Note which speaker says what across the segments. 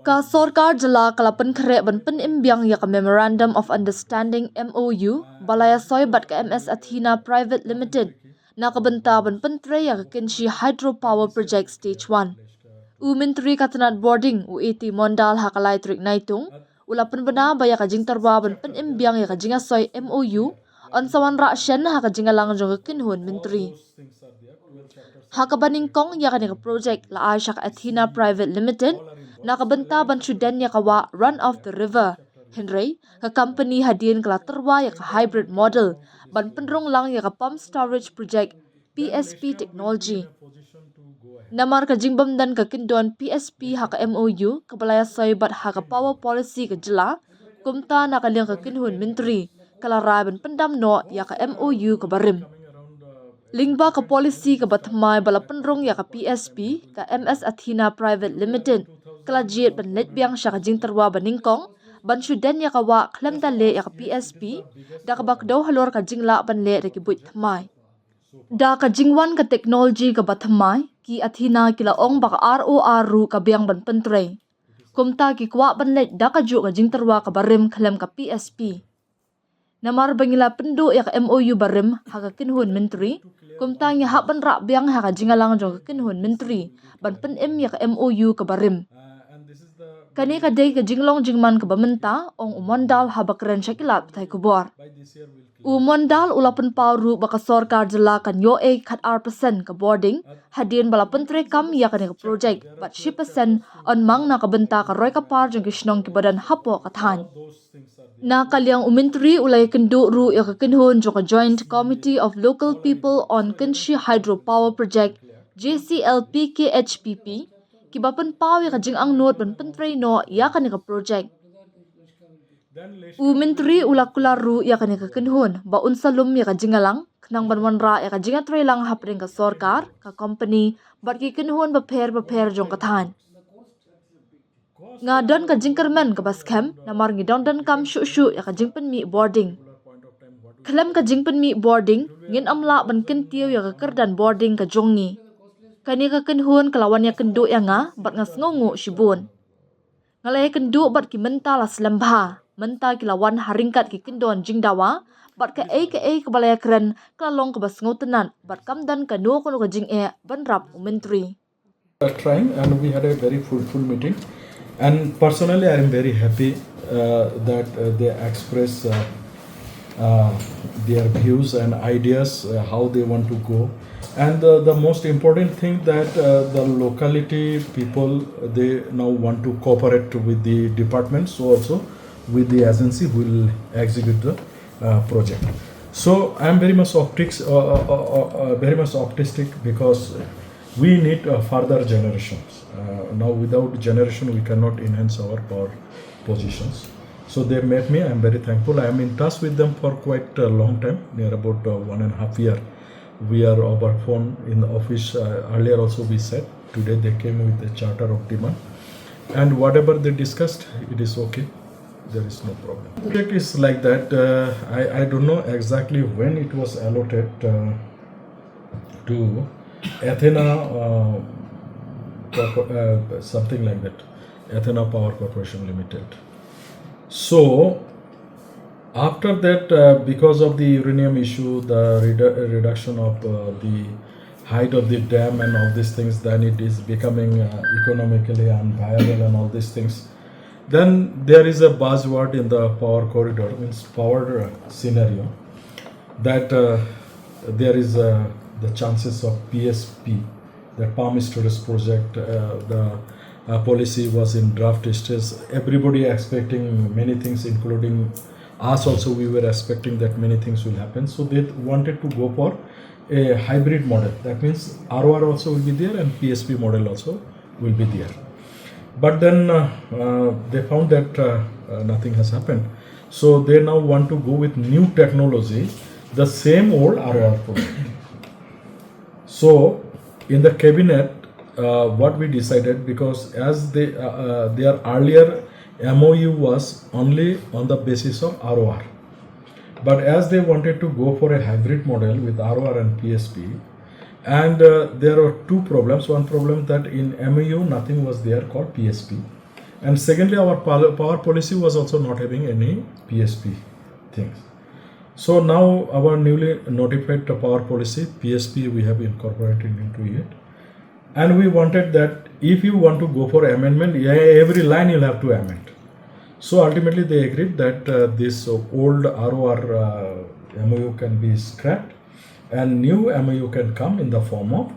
Speaker 1: Ka Sorkar Jylla kala Pynkhreh ban pynim biang ya ka Memorandum of Understanding MoU balaya soy bat ka MS Athena Private Limited na kabenta ban pyntrei ya ka Kynshi Hydro Project Stage 1. Menteri katanat boarding UET Mondal hakalai trik naitung ula penbena baya ka jingtarwa ban pynim biang ya ka jinga soy MoU on sawan ra shen ha ka jinga lang jong ka kinhun menteri. Hakabaning kong ya ka project la Aisha Athena Private Limited nakabenta ban Sudan ya kawa run off the river. Pynkhreh ka company hadin kala terwa ya ka hybrid model ban penrong lang ya ka pump storage project PSP technology. Namar ka jingbam dan ka kindon PSP ha ka MoU kabalaya soybat ha ka power policy ka Jylla kumta nakaliang ka kinhun menteri kala raban pendam no ya ka MoU ka barim. Lingba ka policy ka batmay bala penrong ya ka PSP ka MS Athena Private Limited kala jiet ban let biang siya ka jingtarwa baningkong ban Sudan ya kawa klem dale ya ka PSP da ka bakdaw halor ka jingla ban le rekibuit thamay. Da ka jingwan ka technology ka batmay ki Athena kilaong baka ROR ka biang ban pyntrei. Kumta ki kwa ban let da ka ju ka jingtarwa ka barim klem ka PSP. Namar bangila pendo ya ka MoU barim ha ka kinhun menteri kumtang ya haban ra biang ha ka jingalang jong ka kinhun menteri ban penim ya ka MoU ka barim. Kani ka day ka jinglong jingman ka bamenta ong umondal ha bakren syakilat patay kubor. Umondal ulapan pauru baka Sorkar Jylla kan yo kat R% ka boarding hadin bala pyntrei kam ya ka project but 10% on mang na kabenta ka roy ka par jong kisnong kibadan hapo kathan. Na kaliang menteri ulay kendo ru ya ka kinhon jo ka Joint Committee of Local People on Kynshi Hydro Project JCLPKHPP kibapan paw ya ka jing ang note ban pyntrei no ya ka project. Menteri ulak kularu ya ka kinhon ba unsalum ya ka jingalang knang banwanra ya ka jingatray lang hapring ka Sorkar ka company bat ki kinhon ba per jong kathan. Nga don ka jingkermen ka baskem namar ngi don kam shu ya ka jingpen mi boarding. Klem ka jingpen mi boarding ngin amla ban kintiw ya ka kerdan boarding ka jongi. Kani ka kinhun kalawan ya kendo ya nga bat nga sngongo shibun. Ngalay kendo bat ki menta la slambha menta kilawan haringkat ki kindon jingdawa bat ka kabalaya kren kalalong ka basngotenan bat kamdan ka no kono ka jing ban rap menteri.
Speaker 2: Trying and we had a very fruitful meeting. And personally, I am very happy that they express their views and ideas, how they want to go. And the most important thing that the locality people, they now want to cooperate with the department, so also with the agency who will execute the project. So I am very much optimistic because we need further generations. Now without generation we cannot enhance our power positions. So they met me. I am very thankful. I am in touch with them for quite a long time, near about 1.5 years. We are over phone in the office. Earlier also we said, today they came with a charter of demand. And whatever they discussed, it is okay. There is no problem. The project is like that. I don't know exactly when it was allotted to Athena, something like that, Athena Power Corporation Limited. So after that, because of the uranium issue, the reduction of the height of the dam and all these things, then it is becoming economically unviable and all these things. Then there is a buzzword in the power corridor, means power scenario, that there is the chances of PSP, the Palm Storage Project, the policy was in draft stage. Everybody expecting many things, including us also. We were expecting that many things will happen. So they wanted to go for a hybrid model. That means ROR also will be there and PSP model also will be there. But then they found that nothing has happened. So they now want to go with new technology, the same old ROR project. So in the cabinet, what we decided, because as their earlier MoU was only on the basis of ROR, but as they wanted to go for a hybrid model with ROR and PSP, And there are two problems. One problem that in MoU nothing was there called PSP, and secondly our power policy was also not having any PSP things. So now our newly notified power policy PSP we have incorporated into it, and we wanted that if you want to go for amendment, every line you'll have to amend. So ultimately they agreed that this old ROR MoU can be scrapped and new MoU can come in the form of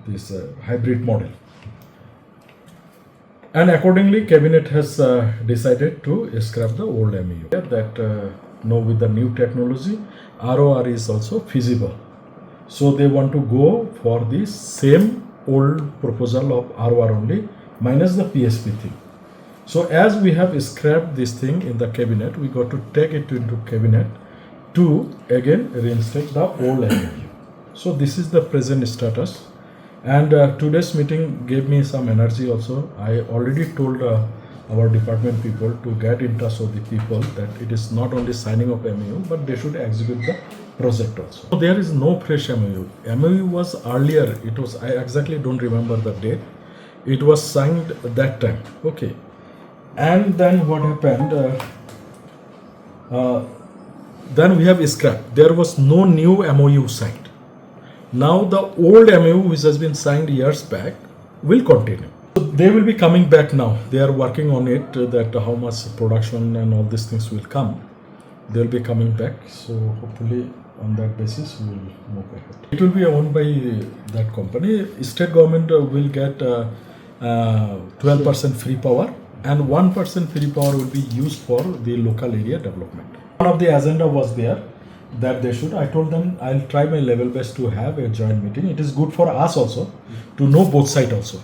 Speaker 2: this hybrid model. And accordingly, Cabinet has decided to scrap the old MoU. That now with the new technology, ROR is also feasible. So they want to go for the same old proposal of ROR only minus the PSP thing. So as we have scrapped this thing in the Cabinet, we got to take it into Cabinet to again reinstate the old MoU. So this is the present status, and today's meeting gave me some energy also. I already told our department people to get in touch with the people that it is not only signing of MoU but they should execute the project also. So there is no fresh MoU. MoU was earlier, it was, I exactly don't remember the date, it was signed that time. Okay, and then what happened, then we have scrapped. There was no new MoU signed. Now the old MoU which has been signed years back will continue. So they will be coming back now. They are working on it, that how much production and all these things will come. They will be coming back. So hopefully on that basis we will move ahead. It will be owned by that company. State government will get 12% free power, and 1% free power will be used for the local area development. One of the agenda was there that they should. I told them I'll try my level best to have a joint meeting. It is good for us also to know both sides also.